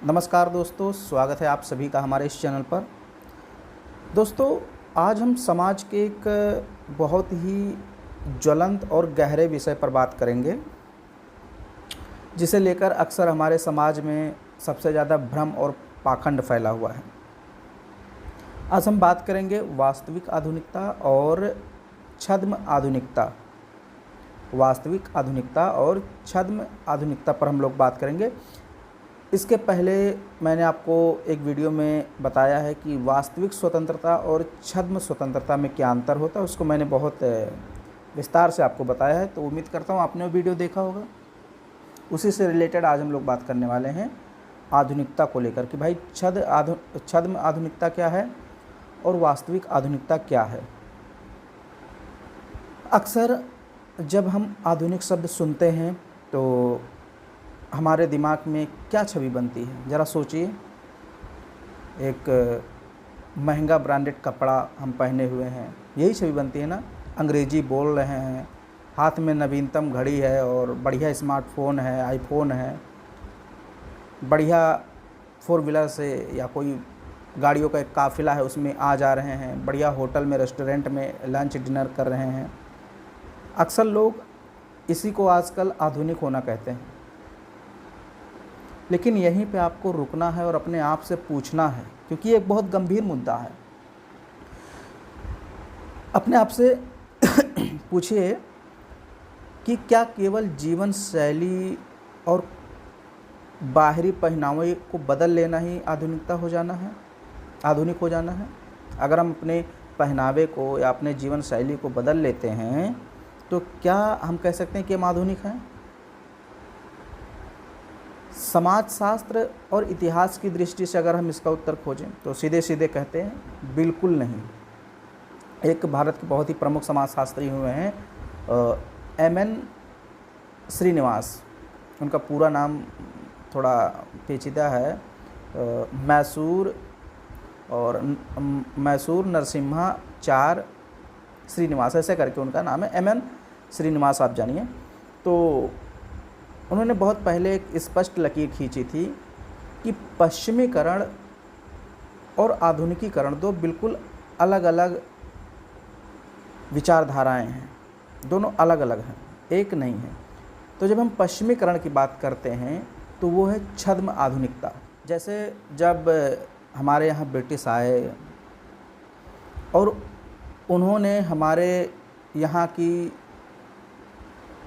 नमस्कार दोस्तों, स्वागत है आप सभी का हमारे इस चैनल पर। दोस्तों, आज हम समाज के एक बहुत ही ज्वलंत और गहरे विषय पर बात करेंगे, जिसे लेकर अक्सर हमारे समाज में सबसे ज़्यादा भ्रम और पाखंड फैला हुआ है। आज हम बात करेंगे वास्तविक आधुनिकता और छद्म आधुनिकता। वास्तविक आधुनिकता और छद्म आधुनिकता पर हम लोग बात करेंगे। इसके पहले मैंने आपको एक वीडियो में बताया है कि वास्तविक स्वतंत्रता और छद्म स्वतंत्रता में क्या अंतर होता है। उसको मैंने बहुत विस्तार से आपको बताया है, तो उम्मीद करता हूँ आपने वो वीडियो देखा होगा। उसी से रिलेटेड आज हम लोग बात करने वाले हैं आधुनिकता को लेकर कि भाई छद्म आधुनिकता क्या है और वास्तविक आधुनिकता क्या है। अक्सर जब हम आधुनिक शब्द सुनते हैं तो हमारे दिमाग में क्या छवि बनती है, ज़रा सोचिए। एक महंगा ब्रांडेड कपड़ा हम पहने हुए हैं, यही छवि बनती है ना। अंग्रेजी बोल रहे हैं, हाथ में नवीनतम घड़ी है और बढ़िया स्मार्टफोन है, आईफोन है, बढ़िया फोर व्हीलर से या कोई गाड़ियों का एक काफ़िला है उसमें आ जा रहे हैं, बढ़िया होटल में रेस्टोरेंट में लंच डिनर कर रहे हैं। अक्सर लोग इसी को आजकल आधुनिक होना कहते हैं। लेकिन यहीं पे आपको रुकना है और अपने आप से पूछना है, क्योंकि ये एक बहुत गंभीर मुद्दा है। अपने आप से पूछिए कि क्या केवल जीवन शैली और बाहरी पहनावे को बदल लेना ही आधुनिक हो जाना है। अगर हम अपने पहनावे को या अपने जीवन शैली को बदल लेते हैं तो क्या हम कह सकते हैं कि हम आधुनिक हैं? समाजशास्त्र और इतिहास की दृष्टि से अगर हम इसका उत्तर खोजें तो सीधे सीधे कहते हैं बिल्कुल नहीं। एक भारत के बहुत ही प्रमुख समाजशास्त्री हुए हैं M.N. श्रीनिवास। उनका पूरा नाम थोड़ा पेचीदा है, मैसूर नरसिम्हाचार्य श्रीनिवास, ऐसे करके उनका नाम है। M.N. श्रीनिवास आप जानिए। तो उन्होंने बहुत पहले एक स्पष्ट लकीर खींची थी कि पश्चिमीकरण और आधुनिकीकरण दो बिल्कुल अलग अलग विचारधाराएं हैं, दोनों अलग अलग हैं, एक नहीं है। तो जब हम पश्चिमीकरण की बात करते हैं तो वो है छद्म आधुनिकता। जैसे जब हमारे यहाँ ब्रिटिश आए और उन्होंने हमारे यहाँ की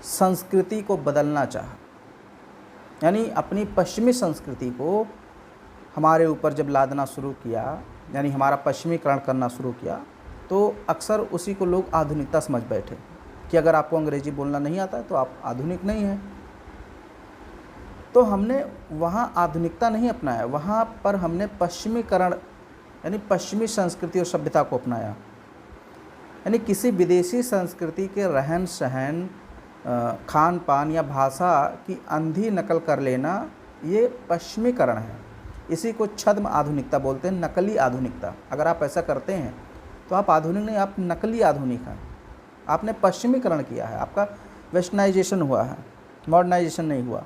संस्कृति को बदलना चाहा, यानी अपनी पश्चिमी संस्कृति को हमारे ऊपर जब लादना शुरू किया, यानी हमारा पश्चिमीकरण करना शुरू किया, तो अक्सर उसी को लोग आधुनिकता समझ बैठे कि अगर आपको अंग्रेजी बोलना नहीं आता है तो आप आधुनिक नहीं हैं। तो हमने वहाँ आधुनिकता नहीं अपनाया, वहाँ पर हमने पश्चिमीकरण यानी पश्चिमी संस्कृति और सभ्यता को अपनाया। यानी किसी विदेशी संस्कृति के रहन सहन, खान पान या भाषा की अंधी नकल कर लेना, ये पश्चिमीकरण है। इसी को छद्म आधुनिकता बोलते हैं, नकली आधुनिकता। अगर आप ऐसा करते हैं तो आप आधुनिक नहीं, आप नकली आधुनिक हैं। आपने पश्चिमीकरण किया है, आपका वेस्टर्नाइजेशन हुआ है, मॉडर्नाइजेशन नहीं हुआ।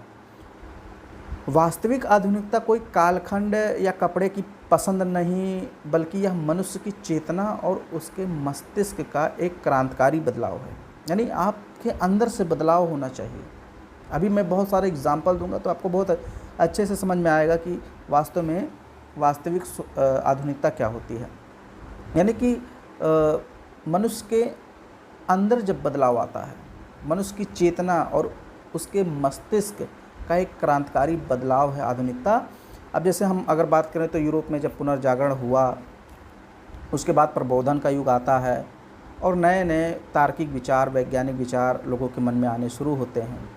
वास्तविक आधुनिकता कोई कालखंड या कपड़े की पसंद नहीं, बल्कि यह मनुष्य की चेतना और उसके मस्तिष्क का एक क्रांतिकारी बदलाव है। यानी आपके अंदर से बदलाव होना चाहिए। अभी मैं बहुत सारे एग्जाम्पल दूंगा तो आपको बहुत अच्छे से समझ में आएगा कि वास्तव में वास्तविक आधुनिकता क्या होती है। यानी कि मनुष्य के अंदर जब बदलाव आता है, मनुष्य की चेतना और उसके मस्तिष्क का एक क्रांतिकारी बदलाव है आधुनिकता। अब जैसे हम अगर बात करें तो यूरोप में जब पुनर्जागरण हुआ, उसके बाद प्रबोधन का युग आता है और नए नए तार्किक विचार, वैज्ञानिक विचार लोगों के मन में आने शुरू होते हैं,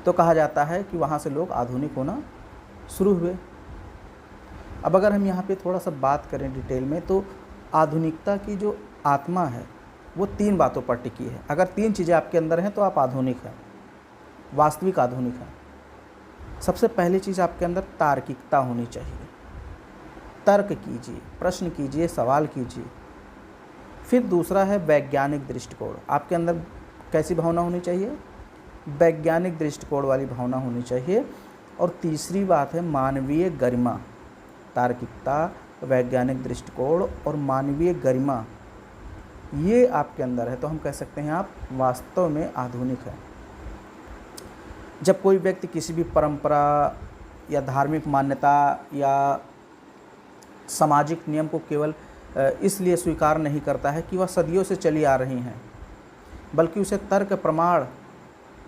तो कहा जाता है कि वहाँ से लोग आधुनिक होना शुरू हुए। अब अगर हम यहाँ पे थोड़ा सा बात करें डिटेल में, तो आधुनिकता की जो आत्मा है वो 3 बातों पर टिकी है। अगर 3 चीज़ें आपके अंदर हैं तो आप आधुनिक हैं, वास्तविक आधुनिक हैं। सबसे पहली चीज़ आपके अंदर तार्किकता होनी चाहिए। तर्क कीजिए, प्रश्न कीजिए, सवाल कीजिए। फिर दूसरा है वैज्ञानिक दृष्टिकोण। आपके अंदर कैसी भावना होनी चाहिए? वैज्ञानिक दृष्टिकोण वाली भावना होनी चाहिए। और तीसरी बात है मानवीय गरिमा, तार्किकता, वैज्ञानिक दृष्टिकोण और मानवीय गरिमा, ये आपके अंदर है तो हम कह सकते हैं आप वास्तव में आधुनिक हैं। जब कोई व्यक्ति किसी भी परंपरा या धार्मिक मान्यता या सामाजिक नियम को केवल इसलिए स्वीकार नहीं करता है कि वह सदियों से चली आ रही हैं, बल्कि उसे तर्क प्रमाण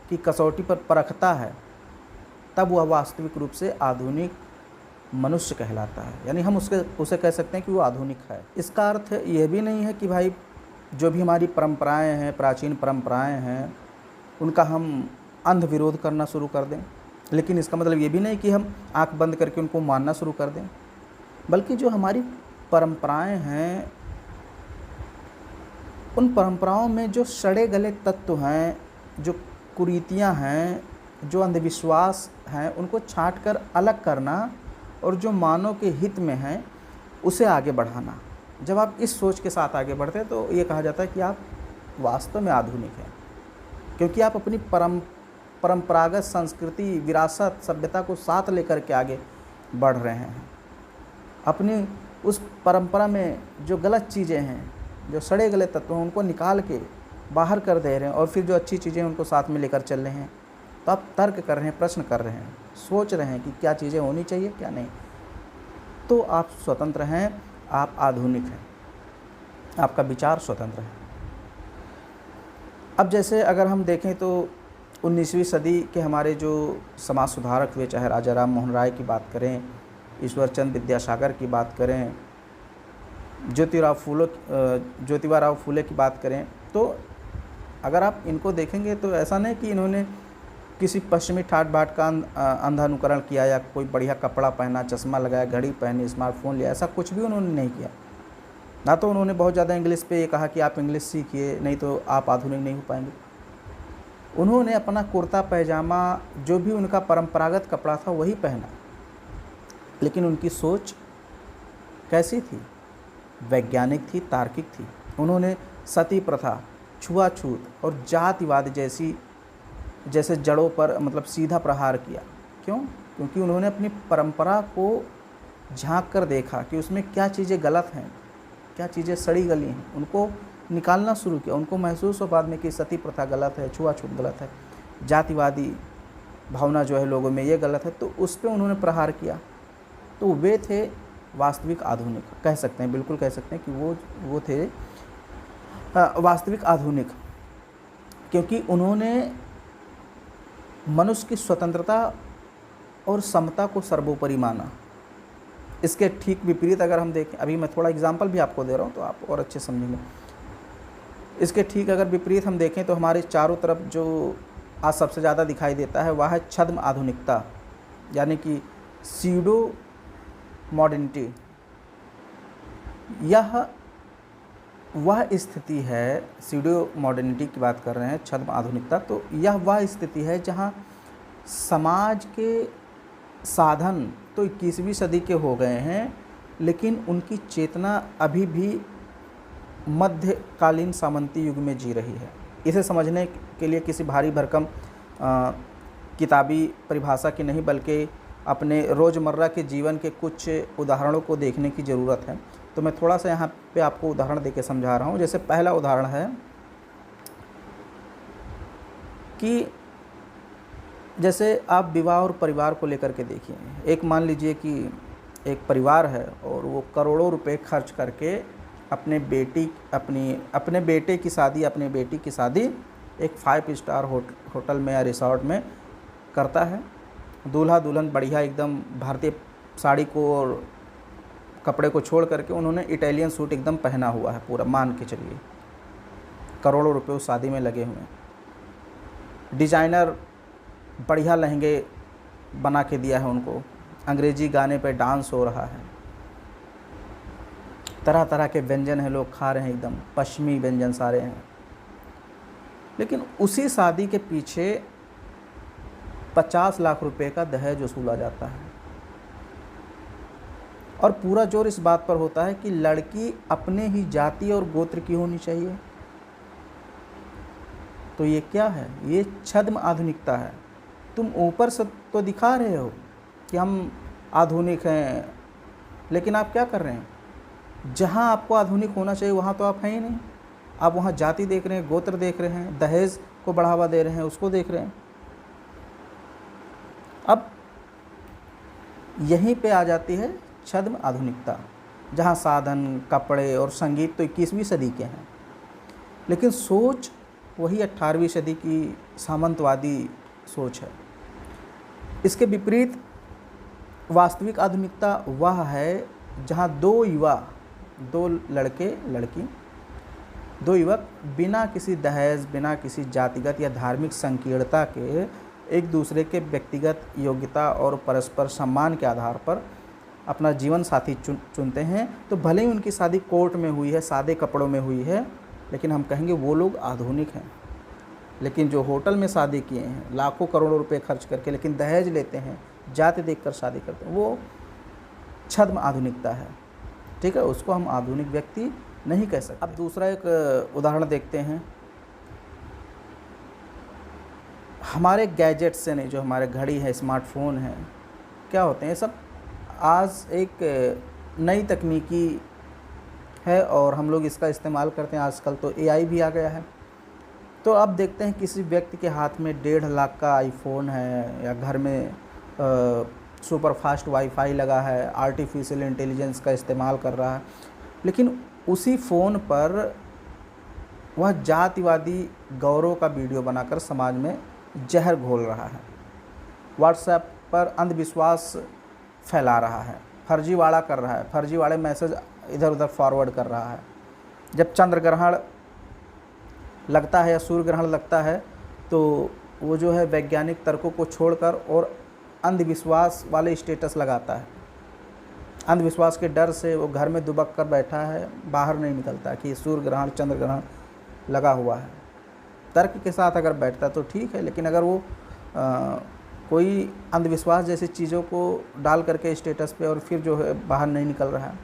की कसौटी पर परखता है, तब वह वास्तविक रूप से आधुनिक मनुष्य कहलाता है। यानी हम उसे कह सकते हैं कि वो आधुनिक है। इसका अर्थ यह भी नहीं है कि भाई जो भी हमारी परंपराएं हैं, प्राचीन परंपराएं हैं, उनका हम अंध विरोध करना शुरू कर दें, लेकिन इसका मतलब ये भी नहीं कि हम आंख बंद करके उनको मानना शुरू कर दें, बल्कि जो हमारी परंपराएं हैं उन परंपराओं में जो सड़े गले तत्व हैं, जो कुरीतियां हैं, जो अंधविश्वास हैं, उनको छांट कर अलग करना और जो मानव के हित में है उसे आगे बढ़ाना। जब आप इस सोच के साथ आगे बढ़ते हैं तो ये कहा जाता है कि आप वास्तव में आधुनिक हैं, क्योंकि आप अपनी परंपरागत संस्कृति, विरासत, सभ्यता को साथ लेकर के आगे बढ़ रहे हैं। अपनी उस परंपरा में जो गलत चीज़ें हैं, जो सड़े गले तत्व हैं, उनको निकाल के बाहर कर दे रहे हैं और फिर जो अच्छी चीज़ें हैं उनको साथ में लेकर चल रहे हैं। तो आप तर्क कर रहे हैं, प्रश्न कर रहे हैं, सोच रहे हैं कि क्या चीज़ें होनी चाहिए, क्या नहीं। तो आप स्वतंत्र हैं, आप आधुनिक हैं, आपका विचार स्वतंत्र है। अब जैसे अगर हम देखें तो 19वीं सदी के हमारे जो समाज सुधारक हुए, चाहे राजा राम मोहन राय की बात करें, ईश्वर चंद्र विद्यासागर की बात करें, ज्योतिबा राव फूले की बात करें, तो अगर आप इनको देखेंगे तो ऐसा नहीं कि इन्होंने किसी पश्चिमी ठाट बाट का अंधा अनुकरण किया या कोई बढ़िया कपड़ा पहना, चश्मा लगाया, घड़ी पहनी, स्मार्टफोन लिया, ऐसा कुछ भी उन्होंने नहीं किया। ना तो उन्होंने बहुत ज़्यादा इंग्लिश पे ये कहा कि आप इंग्लिश सीखिए, नहीं तो आप आधुनिक नहीं हो पाएंगे। उन्होंने अपना कुर्ता पैजामा, जो भी उनका परंपरागत कपड़ा था, वही पहना, लेकिन उनकी सोच कैसी थी? वैज्ञानिक थी, तार्किक थी। उन्होंने सती प्रथा, छुआछूत और जातिवाद जैसे जड़ों पर मतलब सीधा प्रहार किया। क्यों? क्योंकि उन्होंने अपनी परंपरा को झांक कर देखा कि उसमें क्या चीज़ें गलत हैं, क्या चीज़ें सड़ी गली हैं, उनको निकालना शुरू किया। उनको महसूस हो बाद में कि सती प्रथा गलत है, छुआछूत गलत है, जातिवादी भावना जो है लोगों में ये गलत है, तो उस पर उन्होंने प्रहार किया। तो वे थे वास्तविक आधुनिक, कह सकते हैं, बिल्कुल कह सकते हैं कि वो थे वास्तविक आधुनिक, क्योंकि उन्होंने मनुष्य की स्वतंत्रता और समता को सर्वोपरि माना। इसके ठीक विपरीत अगर हम देखें, अभी मैं थोड़ा एग्जाम्पल भी आपको दे रहा हूँ तो आप और अच्छे समझेंगे। इसके ठीक अगर विपरीत हम देखें तो हमारे चारों तरफ जो आज सबसे ज़्यादा दिखाई देता है वह है छद्म आधुनिकता, यानी कि सीडो मॉडर्निटी। यह वह स्थिति है, सीडो मॉडर्निटी की बात कर रहे हैं, छद्म आधुनिकता, तो यह वह स्थिति है जहाँ समाज के साधन तो 21वीं सदी के हो गए हैं, लेकिन उनकी चेतना अभी भी मध्यकालीन सामंती युग में जी रही है। इसे समझने के लिए किसी भारी भरकम किताबी परिभाषा की नहीं, बल्कि अपने रोज़मर्रा के जीवन के कुछ उदाहरणों को देखने की ज़रूरत है। तो मैं थोड़ा सा यहाँ पे आपको उदाहरण देके समझा रहा हूँ। जैसे पहला उदाहरण है कि जैसे आप विवाह और परिवार को लेकर के देखिए। एक मान लीजिए कि एक परिवार है और वो करोड़ों रुपए खर्च करके अपने बेटे की शादी, अपनी बेटी की शादी एक 5 स्टार होटल में या रिसोर्ट में करता है। दूल्हा दुल्हन बढ़िया एकदम भारतीय साड़ी को और कपड़े को छोड़ करके उन्होंने इटालियन सूट एकदम पहना हुआ है पूरा, मान के चलिए करोड़ों रुपए उस शादी में लगे हुए हैं। डिजाइनर बढ़िया लहंगे बना के दिया है उनको, अंग्रेजी गाने पे डांस हो रहा है, तरह तरह के व्यंजन हैं, लोग खा रहे हैं, एकदम पश्चिमी व्यंजन सारे हैं। लेकिन उसी शादी के पीछे 50 लाख रुपए का दहेज वसूला जाता है और पूरा जोर इस बात पर होता है कि लड़की अपने ही जाति और गोत्र की होनी चाहिए। तो ये क्या है? ये छद्म आधुनिकता है। तुम ऊपर से तो दिखा रहे हो कि हम आधुनिक हैं, लेकिन आप क्या कर रहे हैं? जहाँ आपको आधुनिक होना चाहिए वहाँ तो आप हैं ही नहीं। आप वहाँ जाति देख रहे हैं, गोत्र देख रहे हैं, दहेज को बढ़ावा दे रहे हैं, उसको देख रहे हैं। अब यहीं पे आ जाती है छद्म आधुनिकता, जहाँ साधन, कपड़े और संगीत तो 21वीं सदी के हैं, लेकिन सोच वही 18वीं सदी की सामंतवादी सोच है। इसके विपरीत वास्तविक आधुनिकता वह है जहाँ दो युवक बिना किसी दहेज, बिना किसी जातिगत या धार्मिक संकीर्णता के एक दूसरे के व्यक्तिगत योग्यता और परस्पर सम्मान के आधार पर अपना जीवन साथी चुनते हैं। तो भले ही उनकी शादी कोर्ट में हुई है, सादे कपड़ों में हुई है, लेकिन हम कहेंगे वो लोग आधुनिक हैं। लेकिन जो होटल में शादी किए हैं लाखों करोड़ों रुपए खर्च करके, लेकिन दहेज लेते हैं, जाति देखकर शादी करते हैं, वो छद्म आधुनिकता है। ठीक है, उसको हम आधुनिक व्यक्ति नहीं कह सकते। अब दूसरा एक उदाहरण देखते हैं। हमारे गैजेट्स से नहीं, जो हमारे घड़ी है, स्मार्टफोन है, क्या होते हैं, सब आज एक नई तकनीकी है और हम लोग इसका इस्तेमाल करते हैं। आजकल तो एआई भी आ गया है। तो अब देखते हैं किसी व्यक्ति के हाथ में 1.5 लाख का आईफोन है, या घर में सुपर फास्ट वाईफाई लगा है, आर्टिफिशियल इंटेलिजेंस का इस्तेमाल कर रहा है, लेकिन उसी फ़ोन पर वह जातिवादी गौरव का वीडियो बनाकर समाज में जहर घोल रहा है, व्हाट्सएप पर अंधविश्वास फैला रहा है, फर्जीवाड़ा कर रहा है, फर्जीवाड़े मैसेज इधर उधर फॉरवर्ड कर रहा है। जब चंद्र ग्रहण लगता है या सूर्य ग्रहण लगता है तो वो जो है वैज्ञानिक तर्कों को छोड़कर और अंधविश्वास वाले स्टेटस लगाता है। अंधविश्वास के डर से वो घर में दुबक कर बैठा है, बाहर नहीं निकलता कि सूर्य ग्रहण, चंद्र ग्रहण लगा हुआ है। तर्क के साथ अगर बैठता तो ठीक है, लेकिन अगर वो कोई अंधविश्वास जैसी चीज़ों को डाल करके स्टेटस पे और फिर जो है बाहर नहीं निकल रहा है,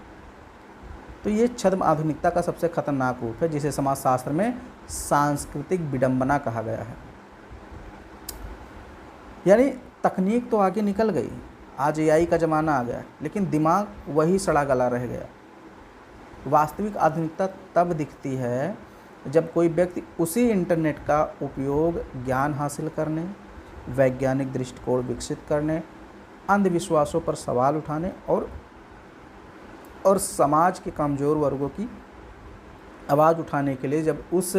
तो ये छद्म आधुनिकता का सबसे खतरनाक रूप है, जिसे समाजशास्त्र में सांस्कृतिक विडंबना कहा गया है। यानी तकनीक तो आगे निकल गई, आज एआई का ज़माना आ गया, लेकिन दिमाग वही सड़ा गला रह गया। वास्तविक आधुनिकता तब दिखती है जब कोई व्यक्ति उसी इंटरनेट का उपयोग ज्ञान हासिल करने, वैज्ञानिक दृष्टिकोण विकसित करने, अंधविश्वासों पर सवाल उठाने और समाज के कमज़ोर वर्गों की आवाज़ उठाने के लिए जब उस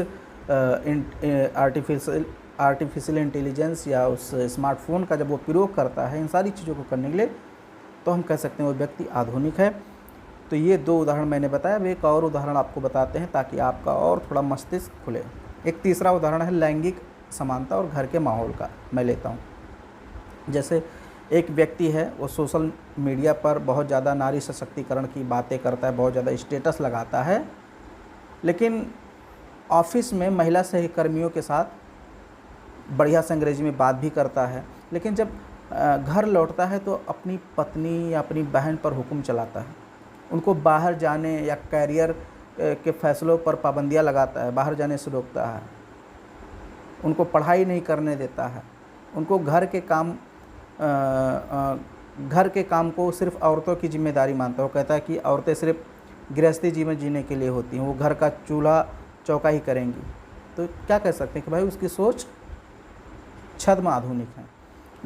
आर्टिफिशियल इंटेलिजेंस या उस स्मार्टफोन का जब वो प्रयोग करता है इन सारी चीज़ों को करने के लिए, तो हम कह सकते हैं वो व्यक्ति आधुनिक है। तो ये 2 उदाहरण मैंने बताया। अब एक और उदाहरण आपको बताते हैं ताकि आपका और थोड़ा मस्तिष्क खुले। एक तीसरा उदाहरण है लैंगिक समानता और घर के माहौल का, मैं लेता हूँ। जैसे एक व्यक्ति है, वो सोशल मीडिया पर बहुत ज़्यादा नारी सशक्तिकरण की बातें करता है, बहुत ज़्यादा स्टेटस लगाता है, लेकिन ऑफिस में महिला सहकर्मियों के साथ बढ़िया से अंग्रेजी में बात भी करता है, लेकिन जब घर लौटता है तो अपनी पत्नी या अपनी बहन पर हुक्म चलाता है, उनको बाहर जाने या कैरियर के फैसलों पर पाबंदियां लगाता है, बाहर जाने से रोकता है, उनको पढ़ाई नहीं करने देता है, उनको घर के काम को सिर्फ औरतों की जिम्मेदारी मानता है। वो कहता है कि औरतें सिर्फ गृहस्थी जीवन जीने के लिए होती हैं, वो घर का चूल्हा चौका ही करेंगी। तो क्या कह सकते हैं कि भाई उसकी सोच छद्म आधुनिक है।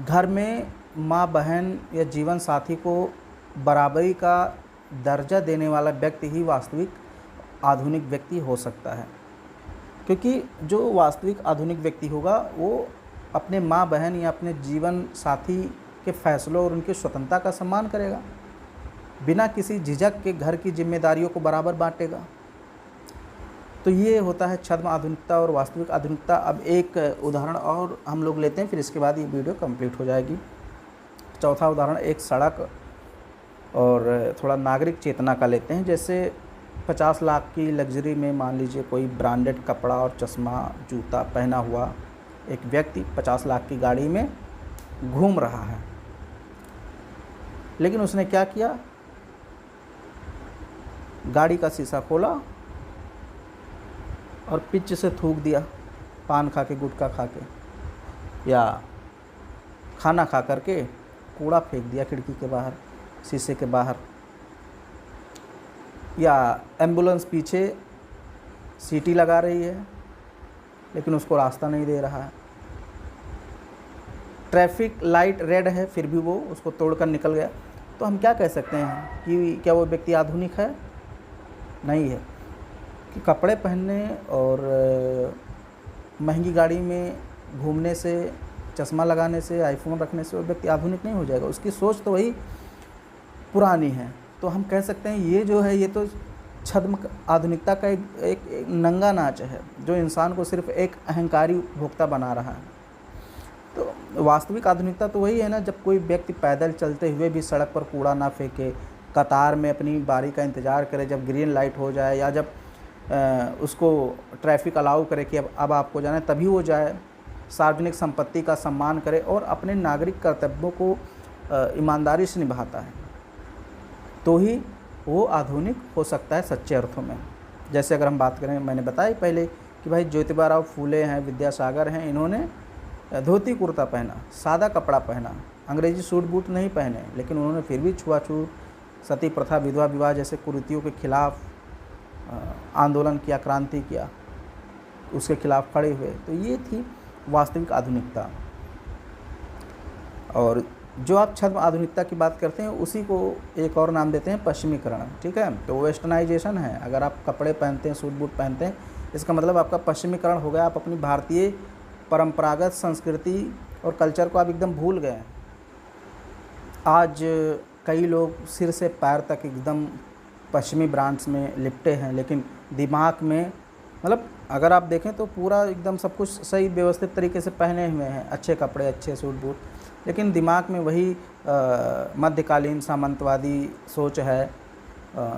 घर में माँ बहन या जीवन साथी को बराबरी का दर्जा देने वाला व्यक्ति ही वास्तविक आधुनिक व्यक्ति हो सकता है, क्योंकि जो वास्तविक आधुनिक व्यक्ति होगा वो अपने माँ बहन या अपने जीवन साथी के फैसलों और उनकी स्वतंत्रता का सम्मान करेगा, बिना किसी झिझक के घर की जिम्मेदारियों को बराबर बांटेगा। तो ये होता है छद्म आधुनिकता और वास्तविक आधुनिकता। अब एक उदाहरण और हम लोग लेते हैं, फिर इसके बाद ये वीडियो कंप्लीट हो जाएगी। चौथा उदाहरण एक सड़क और थोड़ा नागरिक चेतना का लेते हैं। जैसे 50 लाख की लग्जरी में मान लीजिए कोई ब्रांडेड कपड़ा और चश्मा जूता पहना हुआ एक व्यक्ति 50 लाख की गाड़ी में घूम रहा है, लेकिन उसने क्या किया, गाड़ी का शीशा खोला और पिच से थूक दिया, पान खा के, गुटखा खा के, या खाना खा करके कूड़ा फेंक दिया खिड़की के बाहर, शीशे के बाहर, या एम्बुलेंस पीछे सीटी लगा रही है लेकिन उसको रास्ता नहीं दे रहा है, ट्रैफिक लाइट रेड है फिर भी वो उसको तोड़कर निकल गया, तो हम क्या कह सकते हैं कि क्या वो व्यक्ति आधुनिक है? नहीं है। कि कपड़े पहनने और महंगी गाड़ी में घूमने से, चश्मा लगाने से, आईफोन रखने से वो व्यक्ति आधुनिक नहीं हो जाएगा, उसकी सोच तो वही पुरानी है। तो हम कह सकते हैं ये जो है ये तो छद्म आधुनिकता का एक नंगा नाच है जो इंसान को सिर्फ एक अहंकारी उपभोक्ता बना रहा है। तो वास्तविक आधुनिकता तो वही है ना, जब कोई व्यक्ति पैदल चलते हुए भी सड़क पर कूड़ा ना फेंके, कतार में अपनी बारी का इंतज़ार करे जब ग्रीन लाइट हो जाए, या जब उसको ट्रैफिक अलाउ करे कि अब आपको जाना है तभी वो जाए, सार्वजनिक संपत्ति का सम्मान करे और अपने नागरिक कर्तव्यों को ईमानदारी से निभाता है, तो ही वो आधुनिक हो सकता है सच्चे अर्थों में। जैसे अगर हम बात करें, मैंने बताया पहले कि भाई ज्योतिबा राव फूले हैं, विद्यासागर हैं, इन्होंने धोती कुर्ता पहना, सादा कपड़ा पहना, अंग्रेजी सूट बूट नहीं पहने, लेकिन उन्होंने फिर भी छुआछूत, सती प्रथा, विधवा विवाह जैसे कुरीतियों के खिलाफ आंदोलन किया, क्रांति किया, उसके खिलाफ खड़े हुए। तो ये थी वास्तविक आधुनिकता। और जो आप छद्म आधुनिकता की बात करते हैं उसी को एक और नाम देते हैं पश्चिमीकरण, ठीक है। तो वेस्टर्नाइजेशन है। अगर आप कपड़े पहनते हैं, सूट बूट पहनते हैं, इसका मतलब आपका पश्चिमीकरण हो गया, आप अपनी भारतीय परंपरागत संस्कृति और कल्चर को आप एकदम भूल गए। आज कई लोग सिर से पैर तक एकदम पश्चिमी ब्रांड्स में लिपटे हैं, लेकिन दिमाग में, मतलब अगर आप देखें तो पूरा एकदम सब कुछ सही व्यवस्थित तरीके से पहने हुए हैं, अच्छे कपड़े, अच्छे सूट बूट, लेकिन दिमाग में वही मध्यकालीन सामंतवादी सोच है,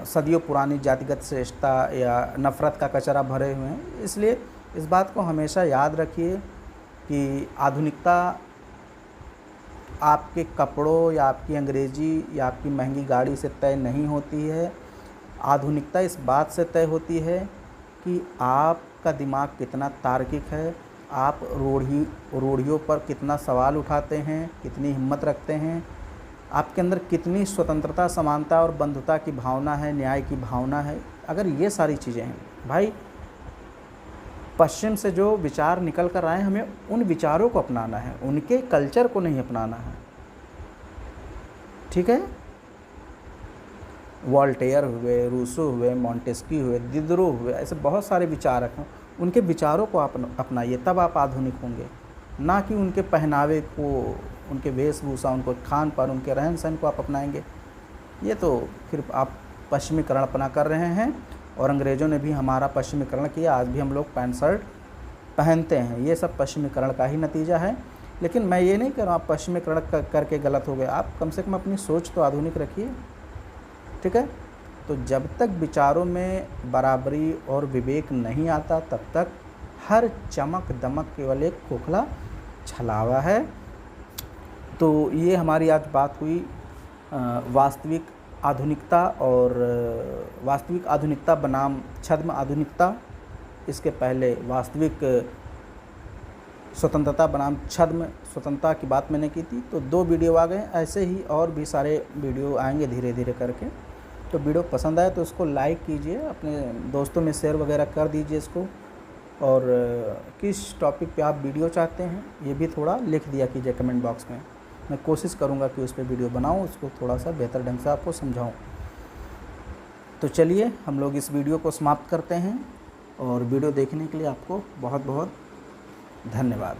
सदियों पुरानी जातिगत श्रेष्ठता या नफ़रत का कचरा भरे हुए हैं। इसलिए इस बात को हमेशा याद रखिए कि आधुनिकता आपके कपड़ों या आपकी अंग्रेजी या आपकी महंगी गाड़ी से तय नहीं होती है। आधुनिकता इस बात से तय होती है कि आपका दिमाग कितना तार्किक है, आप रूढ़ियों पर कितना सवाल उठाते हैं, कितनी हिम्मत रखते हैं, आपके अंदर कितनी स्वतंत्रता, समानता और बंधुता की भावना है, न्याय की भावना है। अगर ये सारी चीज़ें हैं भाई, पश्चिम से जो विचार निकल कर आए, हमें उन विचारों को अपनाना है, उनके कल्चर को नहीं अपनाना है, ठीक है। वॉल्टेयर हुए, रूसो हुए, मॉन्टेस्क्यू हुए, दिदरो हुए, ऐसे बहुत सारे विचारक हैं, उनके विचारों को आप अपनाइए, तब आप आधुनिक होंगे। ना कि उनके पहनावे को, उनके वेशभूषा, उनको खान पान, उनके रहन सहन को आप अपनाएंगे, ये तो फिर आप पश्चिमीकरण अपना कर रहे हैं। और अंग्रेज़ों ने भी हमारा पश्चिमीकरण किया, आज भी हम लोग पैंट शर्ट पहनते हैं, ये सब पश्चिमीकरण का ही नतीजा है। लेकिन मैं ये नहीं कह रहा हूँ आप पश्चिमीकरण करके गलत हो गए, आप कम से कम अपनी सोच तो आधुनिक रखिए, ठीक है। तो जब तक विचारों में बराबरी और विवेक नहीं आता, तब तक हर चमक दमक केवल एक खोखला छलावा है। तो ये हमारी आज बात हुई वास्तविक आधुनिकता और वास्तविक आधुनिकता बनाम छद्म आधुनिकता। इसके पहले वास्तविक स्वतंत्रता बनाम छद्म स्वतंत्रता की बात मैंने की थी। तो 2 वीडियो आ गए, ऐसे ही और भी सारे वीडियो आएंगे धीरे धीरे करके। तो वीडियो पसंद आए तो इसको लाइक कीजिए, अपने दोस्तों में शेयर वगैरह कर दीजिए इसको, और किस टॉपिक पे आप वीडियो चाहते हैं ये भी थोड़ा लिख दिया कीजिए कमेंट बॉक्स में। मैं कोशिश करूँगा कि उस पर वीडियो बनाऊँ, उसको थोड़ा सा बेहतर ढंग से आपको समझाऊँ। तो चलिए हम लोग इस वीडियो को समाप्त करते हैं, और वीडियो देखने के लिए आपको बहुत बहुत धन्यवाद।